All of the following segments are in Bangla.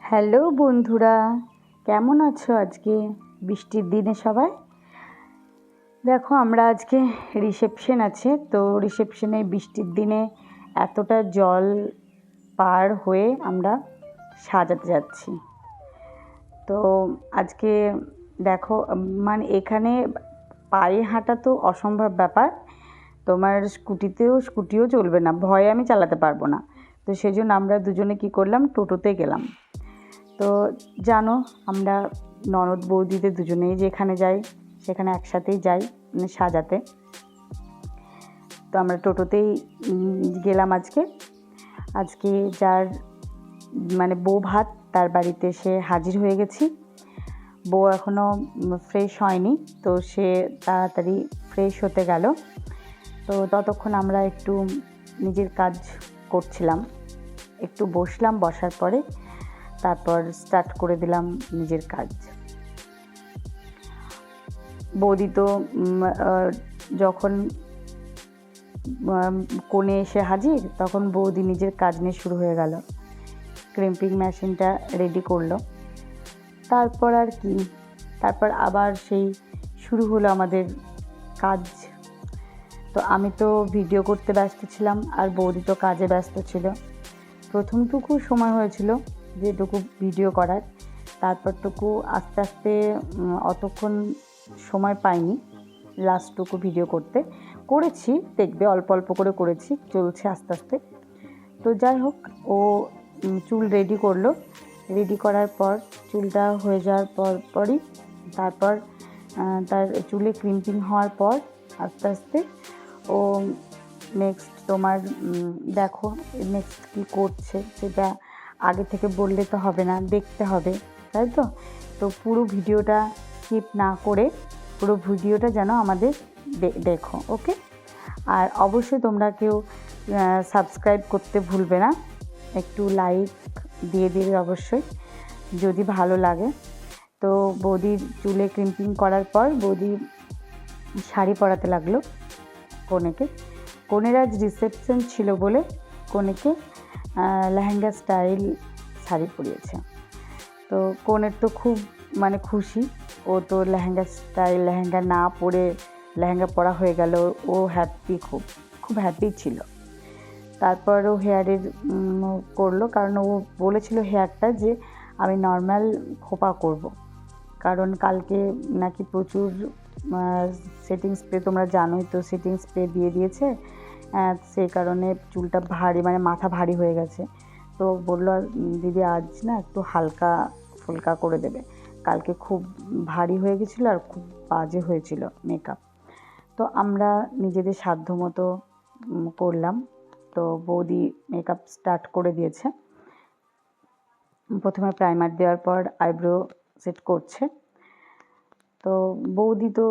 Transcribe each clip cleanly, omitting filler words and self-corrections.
হ্যালো বন্ধুরা, কেমন আছো আজকে বৃষ্টির দিনে সবাই? দেখো আমরা আজকে রিসেপশন আছে, তো রিসেপশনে বৃষ্টির দিনে এতটা জল পার হয়ে আমরা সাজাতে যাচ্ছি। তো আজকে দেখো মানে এখানে পায়ে হাঁটা তো অসম্ভব ব্যাপার, তোমার স্কুটিও চলবে না, ভয়ে আমি চালাতে পারবো না। তো সেজন্য আমরা দুজনে কি করলাম, টোটোতে গেলাম। তো জানো আমরা ননদ বৌদিদের দুজনেই যেখানে যাই সেখানে একসাথেই যাই সাজাতে। তো আমরা টোটোতেই গেলাম আজকে যার মানে বউ ভাত, তার বাড়িতে সে হাজির হয়ে গেছি। বউ এখনও ফ্রেশ হয়নি, তো সে তাড়াতাড়ি ফ্রেশ হতে গেল। তো ততক্ষণ আমরা একটু নিজের কাজ করছিলাম, একটু বসলাম, বসার পরে তারপর স্টার্ট করে দিলাম নিজের কাজ। বৌদি তো যখন কোণে এসে হাজির, তখন বৌদি নিজের কাজ নিয়ে শুরু হয়ে গেল, ক্রিম্পিং মেশিনটা রেডি করলো। তারপর আর কি, তারপর আবার সেই শুরু হলো আমাদের কাজ। তো আমি তো ভিডিও করতে ব্যস্ত ছিলাম আর বৌদি তো কাজে ব্যস্ত ছিল। প্রথমটুকু সময় হয়েছিল যেটুকু ভিডিও করার, তারপরটুকু আস্তে আস্তে অতক্ষণ সময় পাইনি লাস্টটুকু ভিডিও করেছি, দেখবে অল্প অল্প করে করেছি, চলছে আস্তে আস্তে। তো যাই হোক, ও চুল রেডি করলো, রেডি করার পর চুলটা হয়ে যাওয়ার পরই তারপর তার চুলে ক্রিম্পিং হওয়ার পর আস্তে আস্তে ও নেক্সট তোমার দেখো নেক্সট কী করছে সেটা আগে থেকে বললে তো হবে না, দেখতে হবে, তাই তো? তো পুরো ভিডিওটা স্কিপ না করে পুরো ভিডিওটা যেন আমাদের দেখো, ওকে? আর অবশ্যই তোমরা কেউ সাবস্ক্রাইব করতে ভুলবে না, একটু লাইক দিয়ে দিবে অবশ্যই যদি ভালো লাগে। তো বৌদির চুলে ক্রিম্পিং করার পর বৌদি শাড়ি পরাতে লাগলো কনেকে। কনের আজ রিসেপশন ছিল বলে কনেকে লেহেঙ্গা স্টাইল শাড়ি পরিয়েছে। তো কনের তো খুব মানে খুশি, ও তো লেহেঙ্গা স্টাইল লেহেঙ্গা না পরে লেহেঙ্গা পরা হয়ে গেল, ও হ্যাপি, খুব হ্যাপি ছিল। তারপর ও হেয়ারের করলো, কারণ ও বলেছিল হেয়ারটা যে আমি নর্মাল খোপা করব, কারণ কালকে নাকি প্রচুর সেটিং স্প্রে, তোমরা জানোই তো সেটিং স্প্রে দিয়ে দিয়েছে, সেই কারণে চুলটা ভারী, মানে মাথা ভারী হয়ে গেছে। তো বললো দিদি আজ না একটু হালকা ফুলকা করে দেবে, কালকে খুব ভারী হয়ে গেছিলো আর খুব বাজে হয়েছিল মেকআপ। তো আমরা নিজেদের সাধ্য মতো করলাম। তো বৌদি মেকআপ স্টার্ট করে দিয়েছে, প্রথমে প্রাইমার দেওয়ার পর আইব্রো সেট করছে। তো বৌদি তো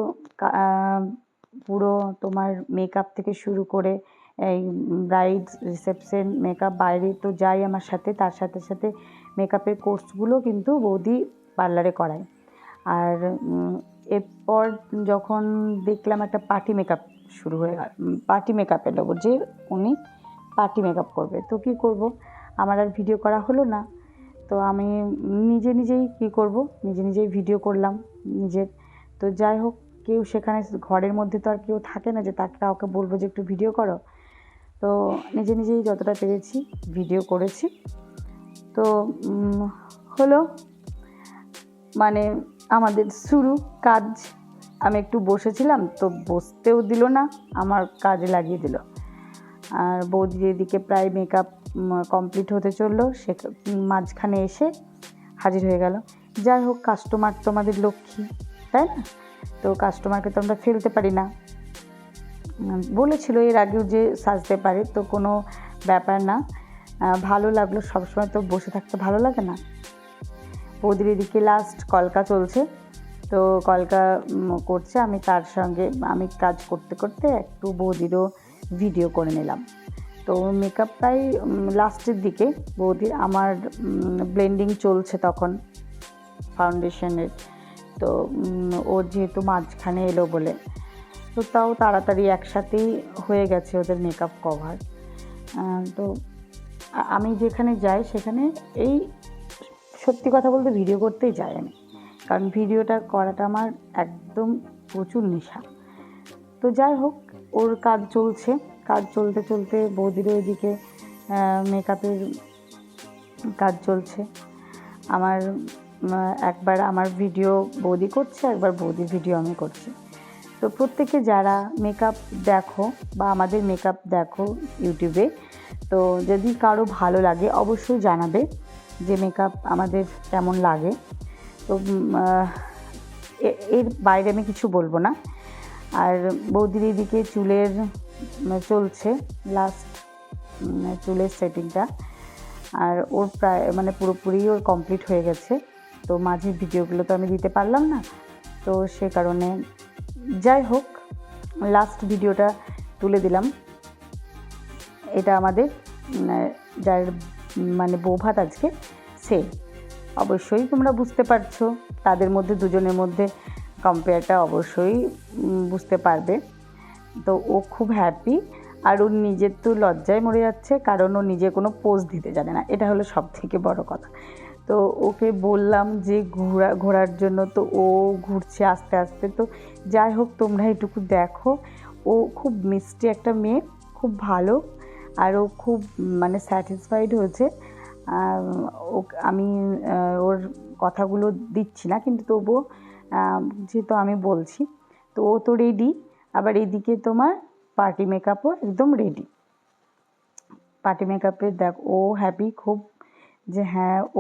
পুরো তোমার মেকআপ থেকে শুরু করে এই ব্রাইড রিসেপশন মেকআপ, বাইরে তো যাই আমার সাথে, তার সাথে সাথে মেকআপের কোর্সগুলো কিন্তু বৌদি পার্লারে করায়। আর এরপর যখন দেখলাম একটা পার্টি মেকআপ শুরু হয়ে গেল, পার্টি মেকআপ এলো যে উনি পার্টি মেকআপ করবে, তো কী করব, আমার আর ভিডিও করা হলো না। তো আমি নিজেই কী করব, নিজেই ভিডিও করলাম নিজের। তো যাই হোক, কেউ সেখানে ঘরের মধ্যে তো আর কেউ থাকে না যে তাকে কাউকে বলবো যে একটু ভিডিও করো। তো নিজেই যতটা পেরেছি ভিডিও করেছি। তো হলো মানে আমাদের শুরু কাজ। আমি একটু বসেছিলাম, তো বসতেও দিল না, আমার কাজে লাগিয়ে দিল। আর বৌদির এদিকে প্রায় মেকআপ কমপ্লিট হতে চললো, সে মাঝখানে এসে হাজির হয়ে গেল। যাই হোক, কাস্টমার তো আমাদের লক্ষ্মী, তাই না? তো কাস্টমারকে তো আমরা ফেলতে পারি না। বলেছিল এর আগেও যে সাজতে পারে, তো কোনো ব্যাপার না, ভালো লাগলো, সবসময় তো বসে থাকতে ভালো লাগে না। বৌদির এদিকে লাস্ট কলকা চলছে, তো কলকা করছে, আমি তার সঙ্গে আমি কাজ করতে করতে একটু বৌদিরও ভিডিও করে নিলাম। তো মেকআপ প্রায় লাস্টের দিকে বৌদির, আমার ব্লেন্ডিং চলছে তখন ফাউন্ডেশনের। তো ও যেহেতু মাঝখানে এলো বলে, তো তাও তাড়াতাড়ি একসাথেই হয়ে গেছে ওদের মেকআপ কভার। তো আমি যেখানে যাই সেখানে এই সত্যি কথা বলতে ভিডিও করতেই চাই আমি, কারণ ভিডিওটা করাটা আমার একদম প্রচুর নেশা। তো যাই হোক, ওর কাজ চলছে, কাজ চলতে চলতে বৌদিরও এদিকে মেকআপের কাজ চলছে। আমার একবার আমার ভিডিও বৌদি করছে, একবার বৌদির ভিডিও আমি করছি। তো প্রত্যেকে যারা মেকআপ দেখো বা আমাদের মেকআপ দেখো ইউটিউবে, তো যদি কারো ভালো লাগে অবশ্যই জানাবে যে মেকআপ আমাদের কেমন লাগে। তো এর বাইরে আমি কিছু বলবো না। আর বৌদির এদিকে চুলের চলছে লাস্ট চুলের সেটিংটা, আর ওর প্রায় মানে পুরোপুরি ওর কমপ্লিট হয়ে গেছে। তো মাঝের ভিডিওগুলো তো আমি দিতে পারলাম না, তো সে কারণে যাই হোক লাস্ট ভিডিওটা তুলে দিলাম। এটা আমাদের যার মানে বৌভাত আজকে সে, অবশ্যই তোমরা বুঝতে পারছো তাদের মধ্যে দুজনের মধ্যে কম্পেয়ারটা অবশ্যই বুঝতে পারবে। তো ও খুব হ্যাপি, আর ওর নিজের তো লজ্জায় মরে যাচ্ছে, কারণ ও নিজে কোনো পোজ দিতে জানে না, এটা হলো সব থেকে বড় কথা। তো ওকে বললাম যে ঘোরার জন্য, তো ও ঘুরছে আস্তে আস্তে। তো যাই হোক তোমরা এটুকু দেখো, ও খুব মিষ্টি একটা মেয়ে, খুব ভালো, আর ও খুব মানে স্যাটিসফাইড হয়েছে। আমি ওর কথাগুলো দিচ্ছি না, কিন্তু তবুও যেহেতু আমি বলছি। তো ও তো রেডি, আবার এদিকে তোমার পার্টি মেকআপও একদম রেডি। পার্টি মেকআপে দেখ ও হ্যাপি খুব, যে হ্যাঁ ও